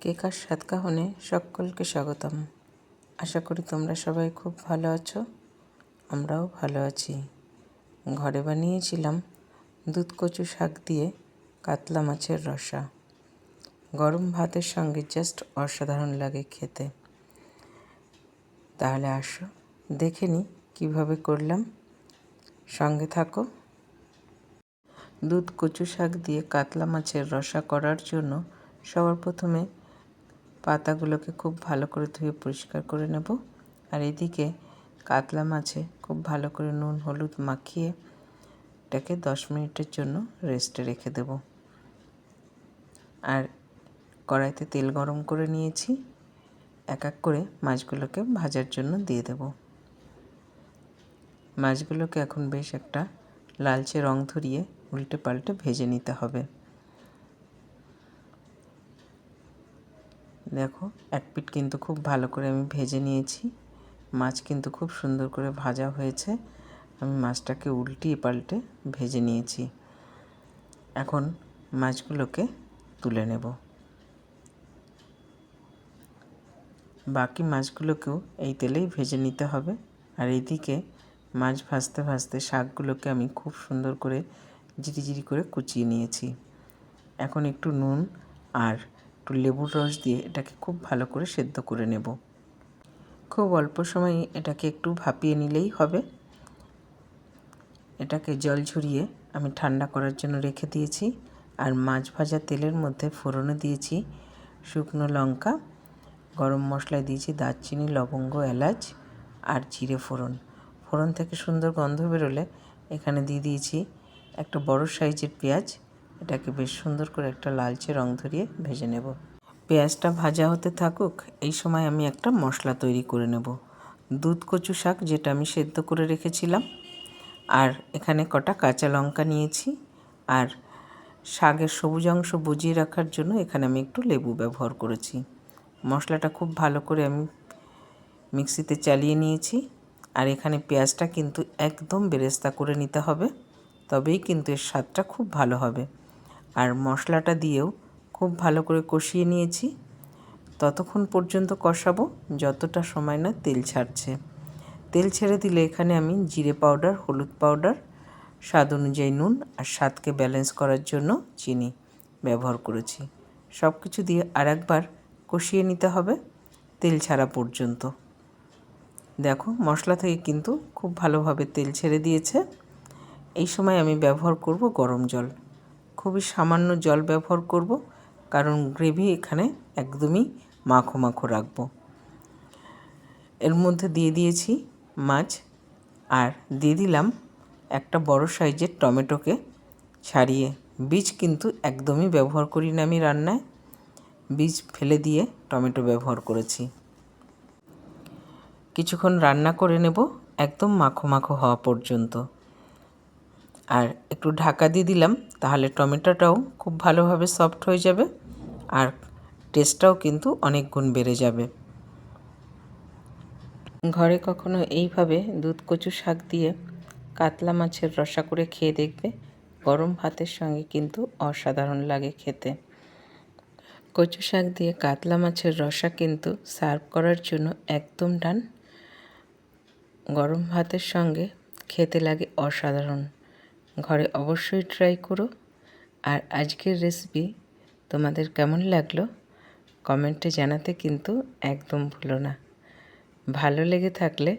কেকার স্বাদ কাহনে সকলকে স্বাগতম। আশা করি তোমরা সবাই খুব ভালো আছো, আমরাও ভালো আছি। ঘরে বানিয়েছিলাম দুধ কচু শাক দিয়ে কাতলা মাছের রসা। গরম ভাতের সঙ্গে জাস্ট অসাধারণ লাগে খেতে। তাহলে আসো দেখে নিই কীভাবে করলাম, সঙ্গে থাকো। দুধ কচু শাক দিয়ে কাতলা মাছের রসা করার জন্য সবার প্রথমে পাতাগুলোকে খুব ভালো করে ধুয়ে পরিষ্কার করে নেব। আর এদিকে কাতলা মাছে খুব ভালো করে নুন হলুদ মাখিয়ে এটাকে 10 মিনিটের জন্য রেস্টে রেখে দেব। আর কড়াইতে তেল গরম করে নিয়েছি, এক এক করে মাছগুলোকে ভাজার জন্য দিয়ে দেব। মাছগুলোকে এখন বেশ একটা লালচে রং ধরিয়ে উল্টে পাল্টে ভেজে নিতে হবে। দেখো এক পিঠ কিন্তু খুব ভালো করে আমি ভেজে নিয়েছি, মাছ কিন্তু খুব সুন্দর করে ভাজা হয়েছে। আমি মাছটাকে উল্টিয়ে পাল্টে ভেজে নিয়েছি। এখন মাছগুলোকে তুলে নেব। বাকি মাছগুলোকেও এই তেলেই ভেজে নিতে হবে। আর এইদিকে মাছ ভাজতে ভাজতে শাকগুলোকে আমি খুব সুন্দর করে জিরি করে কুচিয়ে নিয়েছি। এখন একটু নুন আর একটু লেবুর রস দিয়ে এটাকে খুব ভালো করে সেদ্ধ করে নেব। খুব অল্প সময়ে এটাকে একটু ভাপিয়ে নিলেই হবে। এটাকে জল ঝরিয়ে আমি ঠান্ডা করার জন্য রেখে দিয়েছি। আর মাছ ভাজা তেলের মধ্যে ফোড়নে দিয়েছি শুকনো লঙ্কা, গরম মশলায় দিয়েছি দারচিনি লবঙ্গ এলাচ আর জিরে ফোড়ন। ফোড়ন থেকে সুন্দর গন্ধ বেরোলে এখানে দিয়ে দিয়েছি একটা বড় সাইজের পেঁয়াজ। এটাকে বেশ সুন্দর করে একটা লালচে রং ধরিয়ে ভেজে নেব। পেঁয়াজটা ভাজা হতে থাকুক, এই সময় আমি একটা মশলা তৈরি করে নেব। দুধ কচু শাক যেটা আমি সেদ্ধ করে রেখেছিলাম, আর এখানে কটা কাঁচা লঙ্কা নিয়েছি। আর শাকের সবুজ অংশ বুজিয়ে রাখার জন্য এখানে আমি একটু লেবু ব্যবহার করেছি। মশলাটা খুব ভালো করে আমি মিক্সিতে চালিয়ে নিয়েছি। আর এখানে পেঁয়াজটা কিন্তু একদম বেরেস্তা করে নিতে হবে, তবেই কিন্তু এর স্বাদটা খুব ভালো হবে। আর মশলাটা দিয়েও খুব ভালো করে কষিয়ে নিয়েছি। ততক্ষণ পর্যন্ত কষাবো যতটা সময় না তেল ছাড়ছে। তেল ছেড়ে দিলে এখানে আমি জিরে পাউডার, হলুদ পাউডার, স্বাদ অনুযায়ী নুন আর স্বাদকে ব্যালেন্স করার জন্য চিনি ব্যবহার করেছি। সব কিছু দিয়ে আরেকবার কষিয়ে নিতে হবে তেল ছাড়া পর্যন্ত। দেখো মশলা থেকে কিন্তু খুব ভালোভাবে তেল ছেড়ে দিয়েছে। এই সময় আমি ব্যবহার করব গরম জল। খুবই সামান্য জল ব্যবহার করব, কারণ গ্রেভি এখানে একদমই মাখো মাখো রাখবো। এর মধ্যে দিয়ে দিয়েছি মাছ, আর দিয়ে দিলাম একটা বড় সাইজের টমেটোকে ছাড়িয়ে। বীজ কিন্তু একদমই ব্যবহার করি না আমি রান্নায়, বীজ ফেলে দিয়ে টমেটো ব্যবহার করেছি। কিছুক্ষণ রান্না করে নেব একদম মাখো মাখো হওয়া পর্যন্ত। আর একটু ঢাকা দিয়ে দিলাম, তাহলে টমেটোটাও খুব ভালোভাবে সফট হয়ে যাবে আর টেস্টটাও কিন্তু অনেক গুণ বেড়ে যাবে। ঘরে কখনো এইভাবে দুধ কচু শাক দিয়ে কাতলা মাছের রসা করে খেয়ে দেখবে, গরম ভাতের সঙ্গে কিন্তু অসাধারণ লাগে খেতে। কচু শাক দিয়ে কাতলা মাছের রসা কিন্তু সার্ভ করার জন্য একদম ডান। গরম ভাতের সঙ্গে খেতে লাগে অসাধারণ। ঘরে অবশ্যই ট্রাই করো। আর আজকের রেসিপি তোমাদের কেমন লাগলো কমেন্টে জানাতে কিন্তু একদম ভুলো না। ভালো লেগে থাকলে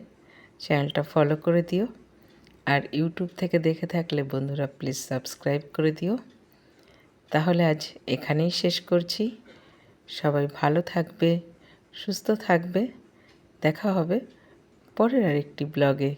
চ্যানেলটা ফলো করে দিও। আর ইউটিউব থেকে দেখে থাকলে বন্ধুরা প্লিজ সাবস্ক্রাইব করে দিও। তাহলে আজ এখানেই শেষ করছি। সবাই ভালো থাকবে, সুস্থ থাকবে। দেখা হবে পরের আরেকটি ব্লগে।